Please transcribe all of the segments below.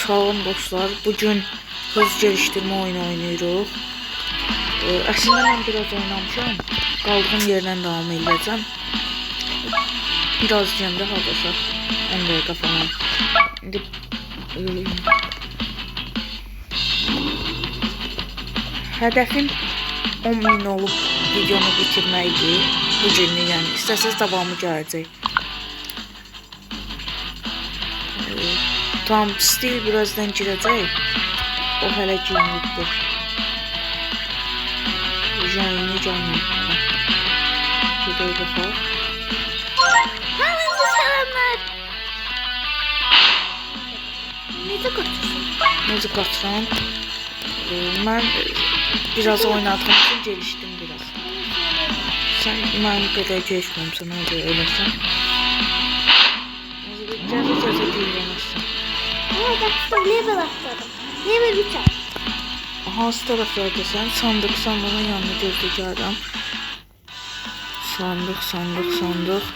Salam dostlar, bugün hız geliştirme oyunu oynuyoruz. Aslında ben biraz oynamışam, kaldığım yerden devam edeceğim. Biraz cəmdə hardasa 10 dəqiqə falan. İndi hədəfim 10.000 olub videonu bitirməkdir. Bu günü yəni istəsəz davamı gələcək. Tam stil birazdan girəcək. O hələ girməkdir. Jayini gəlməyib. Gedək baxaq. Hamınıza selamlar. Necə qaçırsan? Necə qaçıram? Mən biraz oynadığım üçün gelişdim biraz. Sən mənim qədər geçməmsən, o da eləsən. Cəzə girməməzsən. Bak level atladım. Level 3 at. Hansı tərəflərdəsən? Sandıqsan, bana yanına gözləyəcəm. Sandıq.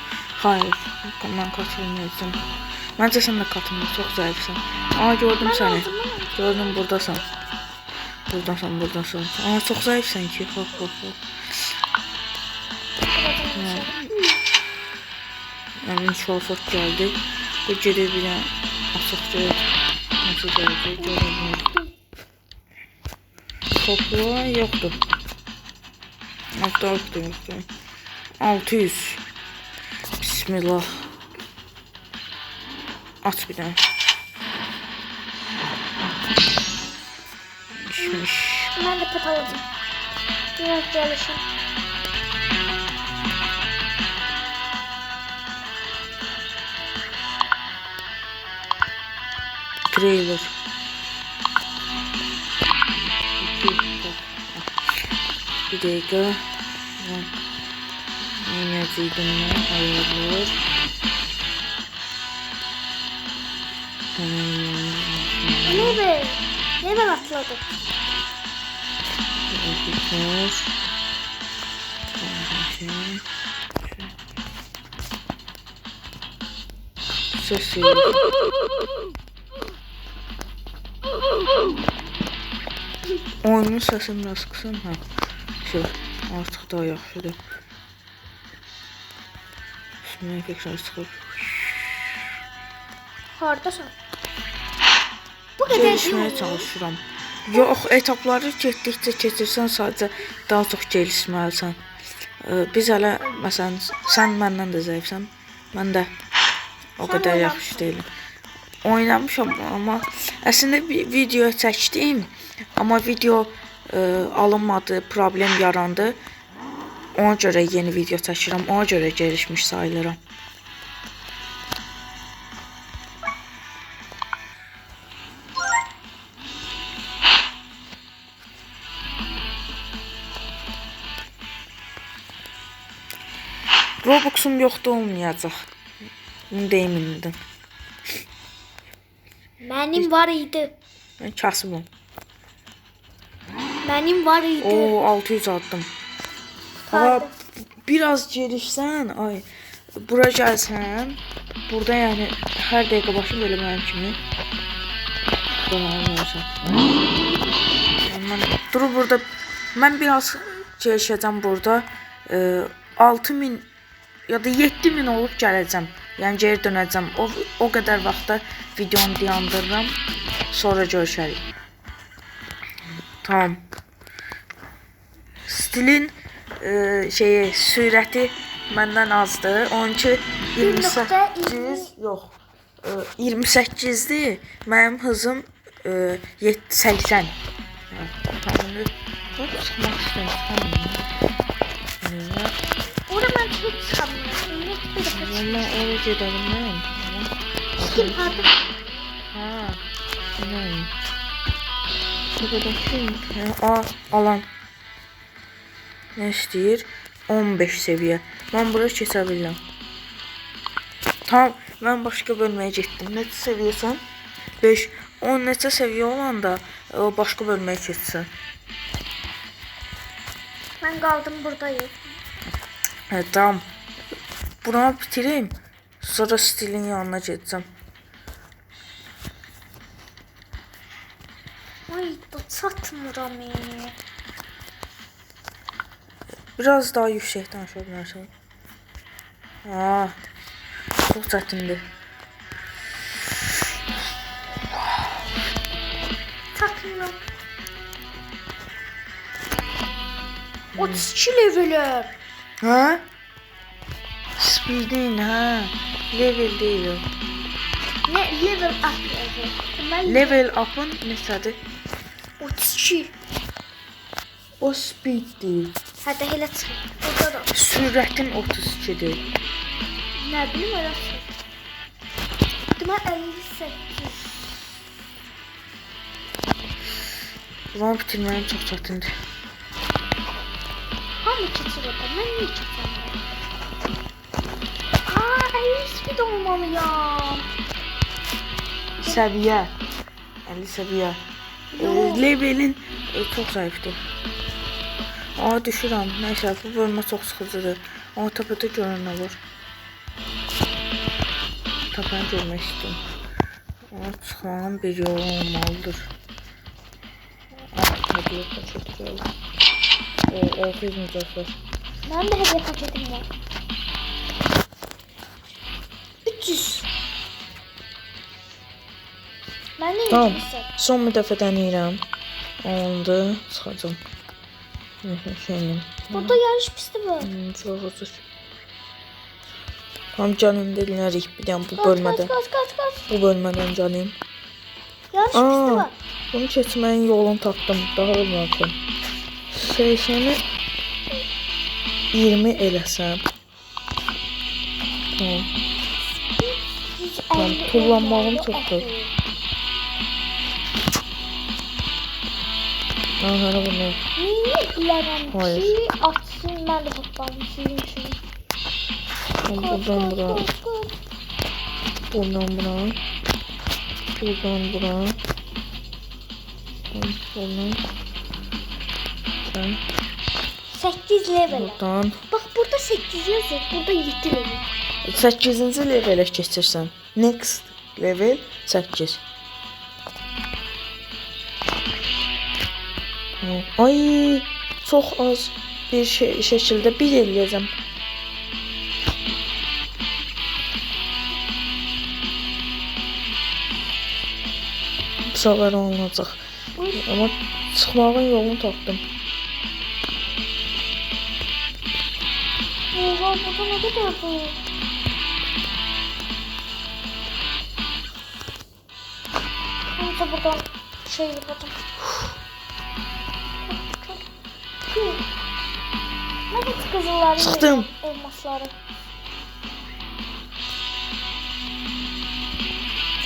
Hayır, mən katılmayacağım. Məncə sən də katılma, çox zəifsən. Aa, gördüm səni. Gördüm, buradasan. Buradasan. Aa, çox zəifsən ki. Hop. Əmin şolfat gəldi. Bu gedir bir dənə açıq görür. Nasıl gəldi, görürüm. Topla, yoxdur. Yoxdur. 600. Bismillah. Aç bir dənə. Düşmüş. Ben de pet alacağım. Biraz çalışayım. Trailer. Bir dakika. Oynayacaqdım mən. Ayarlar. Level atladım. Ses oyunun səsini biraz qısın. Ha. Şu, artıq daha yaxşıdır. Şimdi tekrar çıxır. Hardasan? Bu qədər Gelişməyə çalışıram. Yox, etapları getdikcə keçirsən sadəcə daha çox gelişməlisən. Biz hələ məsələn sən məndən də zəifsən. Mən də o qədər yaxşı deyiləm. Oynamışam amma əslində bir video çəkdim. Amma video alınmadı, problem yarandı. Ona görə yeni video çəkirəm. Ona görə gelişmiş sayılıram. Robux'um yoxda olmayacaq. Bunu deyim indi. Mənim var idi. Mən kasımam. Mənim var idi. Oo, 600 atdım. Hava biraz gelişsən, ay bura gəlsən, burada yəni hər dəqiqə başı belə mənim kimi dolanırsan. Dur burada, mən biraz gelişəcəm burada. 6000 ya da 7000 olub gələcəm. Yəni geri dönəcəm. O qədər vaxtda videonu dayandırıram. Sonra görüşərik. Tamam. Stilin sürəti məndən azdır. Onunki 28 yox. 28'dir. Mənim hızım 80. Tamamdır. Çıxmaq istəyirəm. Orada mən çok çıkamıyorum. Valla oraya gidelim ben. Kim pardon? Ha. Ne? Burada kim? Alan. Ne istəyir? 15 seviye. Ben buraya keçə bilirəm. Tamam, ben başka bölmeye getdim. Neçə seviyesən? 5. 10 neçə seviye olanda başka bölmeye keçsən. Ben kaldım buradayım. Evet, tamam. Bunu bitireyim. Sonra Stilin yanına gedəcəm. Ay da çatmıram. Biraz daha yüksək danışa bilərsən. Çox çətindir. Çatmıram. 32 leveler. Hə? Speedin, hə? Level deyil o. Ne level up yazıyor. Ben Level up'ın neçədir? 32. O speed deyil. Hadi hele çıkın. Burada da. Sürətin 32-dir. Ne bileyim öyle çıkın. Demek 58. Bunu bitirməyim çox çətindir. Hamı keçir orada. Ben niye keçirəm? Aa 50 speed olmalıyam. Səviyyə. 50 səviyyə. Levelin çox zəifdir. Düşürəm. Nəysə, bu bölmə çox sıxıcıdır. Amma təpədə görən olur. Təpəni görmək istəyirəm. Çıxmanın bir yolu olmalıdır. Hediyə paketi gəldi. 600 mücəffər. Ben de hediye paketim var. 300. Ben de Tamam. 300. Son bir dəfə denəyirəm. Oldu. Çıxacam. Şeyim. Burada yarış pisti var. Çox hazır. Tam canım dinlərik bir dənə bu Kaç bölmədən. kaç. Bu bölmədən canım. Yarış pisti var. Bunu keçməyin yolunu tapdım. Daha olmasın. 80'i 20 eləsəm. Tamam. Tamam, tullanmağım çoxdur. Hara bunu. Niye bilemem Hayır. ki atsın ben de toplarım sizin için. Buradan bura. Buradan bura. Buradan bura. Buradan. Buradan. 8 level. Buradan. Bak burada 8 yazıyor. Burada 7 level. 8-ci levelə keçirsən. Next level 8. Ay, çox az bir şəkildə bir eləyəcəm. Bu səfər olunacaq. Amma çıxmağın yolunu tapdım. Oha burada ne kadar bu? Neyse buradan şey yapalım. Nerede kızılları? Çıktım. Elmasları.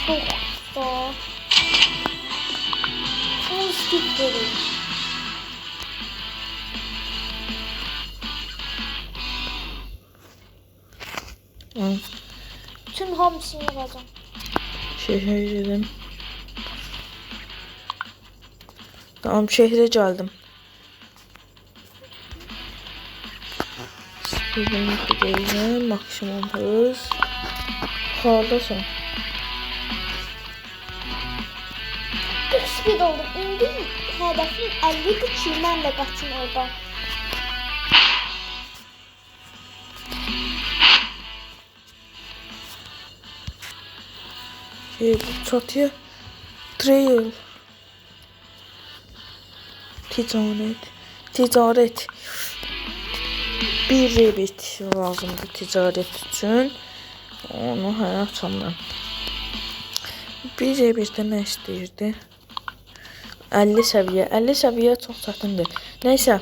Çok da. Son stikleri. Tüm hamsini yapacağım. Şehre gidelim. Tamam, şehre geldim. Speed'im gidelim. Maksimum hız. Hardasın? 40 speed oldum. İndi hedefim 50'dir ki mən də qaçım oradan. Bu çatıya trail. Ticaret. Bir rebit lazımdır ticaret üçün. Onu hələ açamam. Bir rebitdə nə istəyirdi? 50 səviyyə. 50 səviyyə çox çətindir. Nəysə,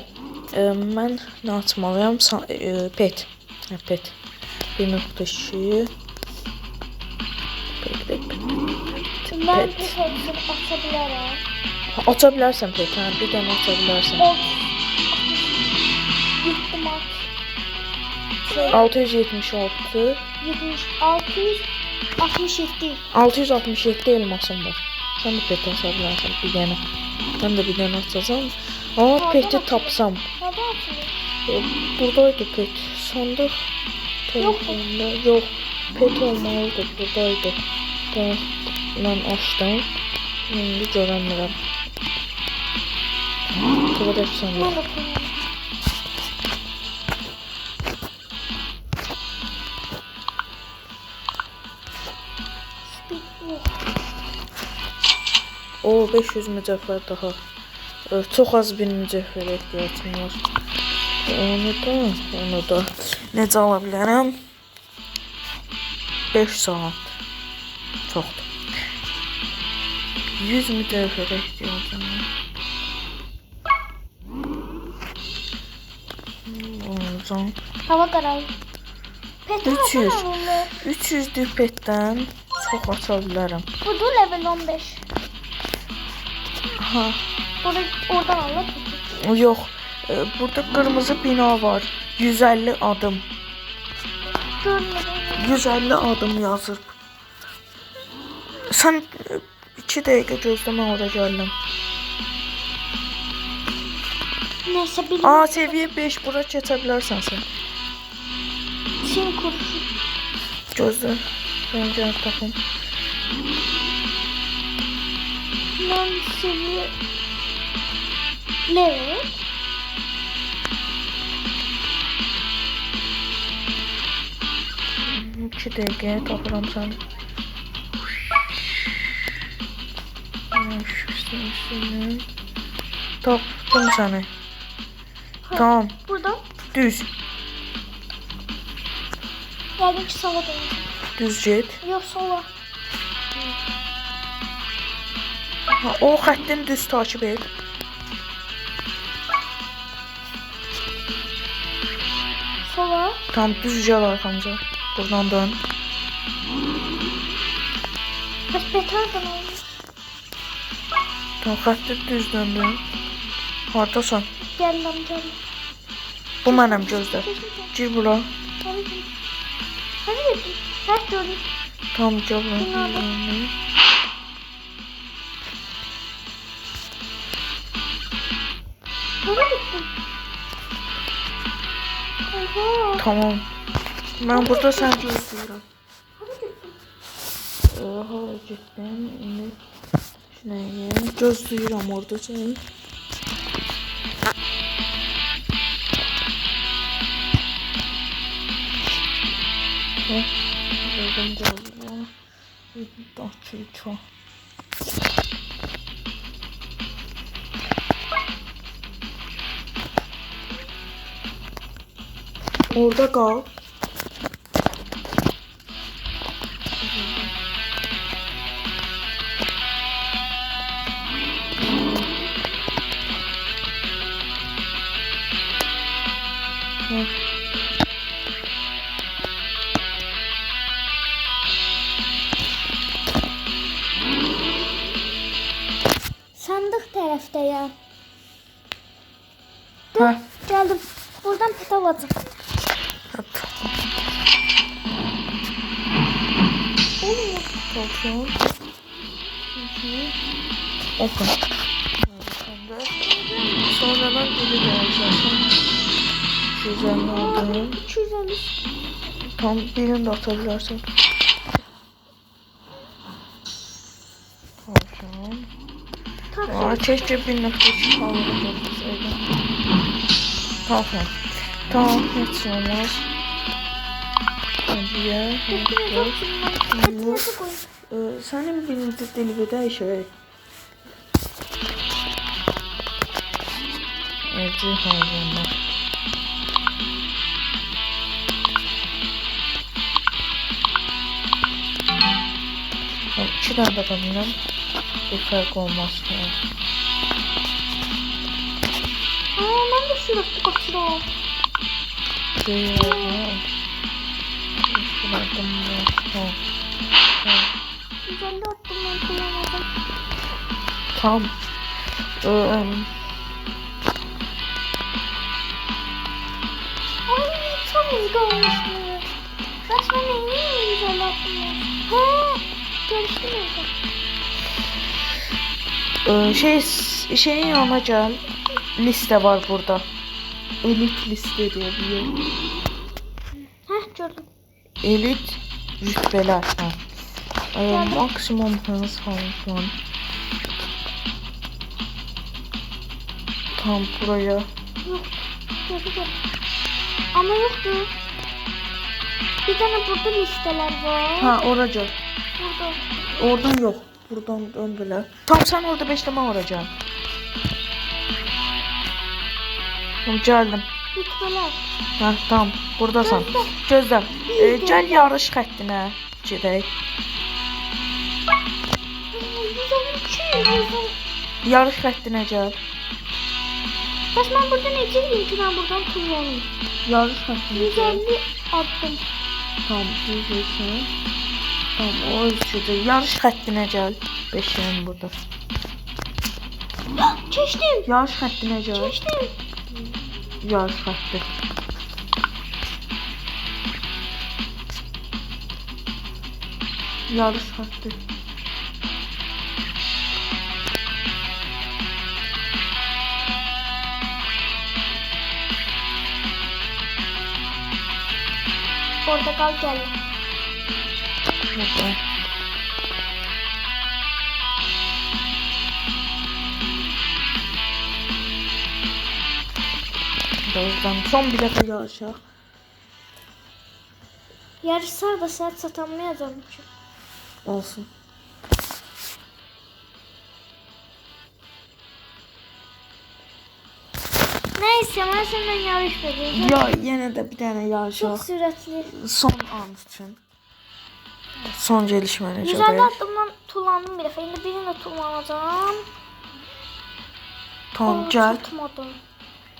mən nə açmalıyam? Pet. Pet. 1.2. Mən bu hepsini aça bilərəm. Aça bilərsən pet, hə, bir dənə aça bilərsən. 7 mat. 676. 667. 667 elmasım var. Sən də pet aça bilərsən bir dənə. Mən də bir dənə açacağım. Amma peti tapsam. Nədə açılır? Buradaydı pet. Sandıq. Yox. Yox. Pet olmalıdır. Buradaydı. Mən açdım. İndi görəmirəm. Tuvalet sen Mən yox. də oxuyuram. Speed yox. O 500 mücəffər daha. Çox az bir mücəffərə ehtiyacım var. Onu da necə ala bilərəm? 5 saat. Çoxdur. 100 mücəffərə ehtiyacım var. Olacaq. Hava qaralır. Petrol 300. qaralır. 300 petdən çox aça bilərəm. Budur level 15. Ha, Oradan alır. yox. Burada qırmızı bina var. 150 adım. Görmürəm. 150 adım yazır. Sən 2 dəqiqə gözlə, mən ora gəldim. Neyse A, bilmiyorum. seviyə 5 bura keçə bilərsən sən. Çin kurşun. Gözlə. Mən gəlib tapım. Ben seviye level. İki dəqiqəyə tapıram səni. Tapdım səni. Tamam, Burada. düz. Yani ki sola dönüyor. Düz get. Yok sola. Ha, o xəttin düz takip et. Sola. Tam düz gəl arxamca. Buradan dön. Kaç beterden olmuş. Tam xətti düz döndün. Hardasan? Geldim geldim. Bu mənim gözlə. Gir bura. Hadi gel. Hadi gel. Her gördüm. Tam gəl bura. Binada. Hadi gittim. Oha. Tamam. Mən burada sən gözləyirəm. Hadi gittim. Aha, getdim. İndi şunayı gözləyirəm orada səni. Gördüm gözləyirəm. Dakı çox. Orada qal. Sandık taraftayım. Hə. Geldim. Buradan pet alacağım. Olmuyor. Bakın. Open. Sonradan geri geleceğim. Güzel oldu. 250. Tam birini de atabilirsin. Bakın. Aa, keşke bir nokta çıkalım. Tamam. Tamam, hiç olmaz. Hadi ya. Senin birinci dili değişik. Evcil hayvanlar. İki tane bakabilirim. Bir fark olmaz. Ben de sürekli kaçırıyorum. Güzel de attım ben kullanmadım. Tam. Ay çok hızlı olmuş bu. Resmen en güzel attım ben. He. Görüştüm orada. Şeyin yanına gel. Liste var burada. Elit liste diye bir. Heh gördüm. Elit rütbeler. Ha. Geldim. Maksimum hız falan. Tam buraya. Yok. Gördüm. Ama yoktu. Bir tane burada listeler var. Ha oraca. Burada. Oradan yok. Buradan dön böyle. Tam sen orada beşleme vuracaksın. Tamam geldim. Lütfeler. Ha tamam. Buradasan. Gözlem. Gel yarış xəttinə. Gedək. 112. Yarış xəttinə gəl. Baş ben burada ne çizeyim ki ben buradan kullanayım. Yarış xəttinə gəl. 150 attım. Tamam, düzülsün. Tamam, o ölçüdür. Yarış xəttinə gəl. Beşiğin burada. Keçtim. Yarış xəttinə gəl. Keçtim. Yarış xətti. Yarış xətti. Portakal geldi. Burada. Birazdan son bir dəfə yarışaq. Yarışlar da sert satamayacağım ki. Olsun. Neyse ben senden yarış vereceğim. Ya yenə də bir dənə Çok yarışaq. süratli. Son an üçün. Son gelişməni 150 görək. attımdan tullandım bir defa. Şimdi birini de tullanacağım. Tamam, gəl. Tutmadım.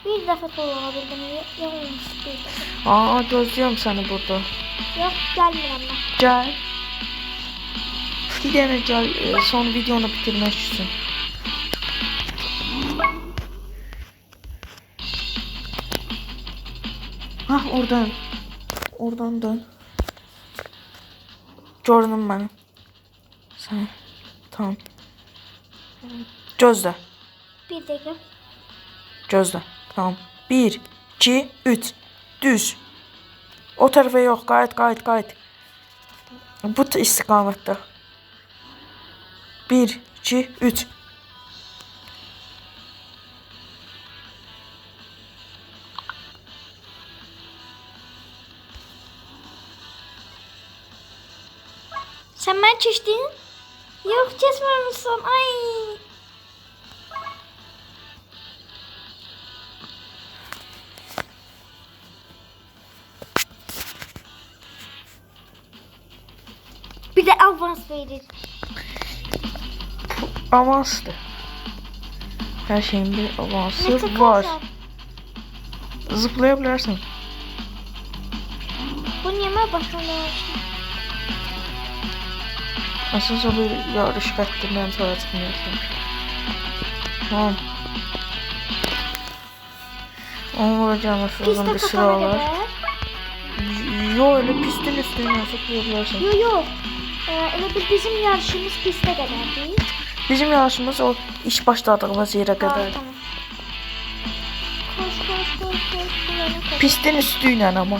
Bir defa tullanabildim. Yanılmış bir defa. Aa, gözləyirəm səni burada. Yok gelmiyorum ben. Gəl. Bir dənə gəl, son videonu bitirmək üçün. Hah, oradan. Oradan dön. Gördün məni. Sən. Tamam. Gözlə. Bir dakika. Gözlə. Tamam. 1, 2, 3. Düz. O tarafa yox. Qayıt. Bu istiqamətdə. 1, 2, 3. Sen ben çeştin? Yok kesmemişsin. Ay. Bir de avans verir. Avansdır. Her şeyin bir avansı Ne var. tıkarsan. Zıplayabilirsin. Bu niye başlanıyorsun? Aslında bir yarış xəttindən sonra çıxmıyorsun. Tamam. Onu vuracağım uzun bir Piste sıra kapana var. kadar. Yo, öyle pistin üstüne zıplayabilirsin. Yok. Öyle bir bizim yarışımız piste kadar değil. Bizim yarışımız o iş başladığımız yere kadar. Tamam. Koş. Pistin üstüyle ama.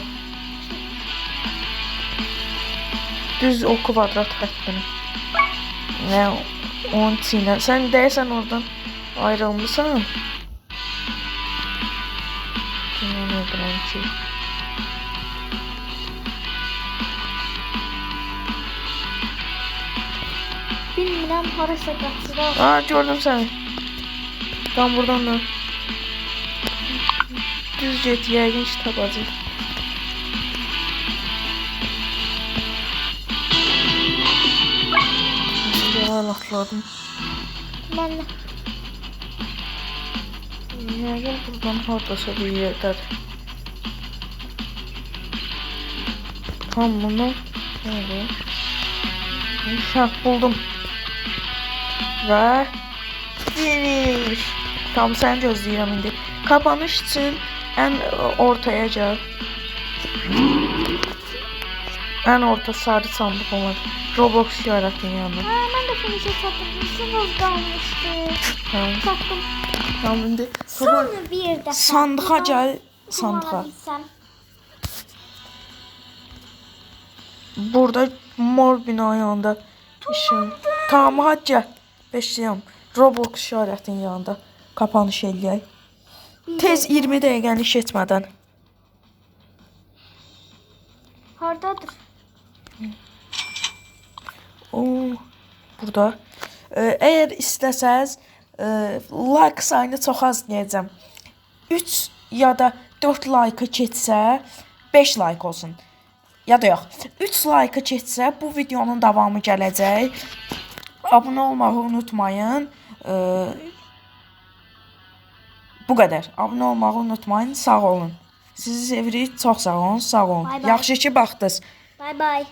Düz o kvadrat xəttini. Ne onun içine. Sen deyəsən oradan ayrılmışsan. Kimin öldürəm ki? Bilmirəm harasa qaçıraq. Aa, gördüm seni. Tam buradan da. Düz get, yəqin ki tapacaq. Yalan atladım. Mən də. Yəqin buradan hardasa bir yerdədir. Tam bunu böyle. Hə, buldum. Və finish. Tam sən gözləyirəm indi. Kapanış üçün ən ortaya gəl. Ən orta sarı sandıq olan Roblox işarətinin yanına. Ha, mən də finish'e çatdım. Bizim az qalmışdı. Tamam. Çatdım. Tamam indi. Sonra bir dəfə. Sandığa gəl. Sandığa. Kullanabilsəm. Burada mor bina yanında işin. Tamam, hadi gəl. Beşliyəm. Roblox işarətinin yanında kapanış eləyək. Tez 20 dəqiqəni keçmədən. Hardadır? Burada. Əgər istəsəz, like sayını çox az deyəcəm. 3 ya da 4 like keçsə, 5 like olsun. Ya da yox, 3 like keçsə bu videonun davamı gələcək. Abunə olmağı unutmayın. Bu qədər. Abunə olmağı unutmayın. Sağ olun. Sizi sevirik. Çox sağ olun. Sağ olun. Bye bye. Yaxşı ki baxdınız. Bay bay.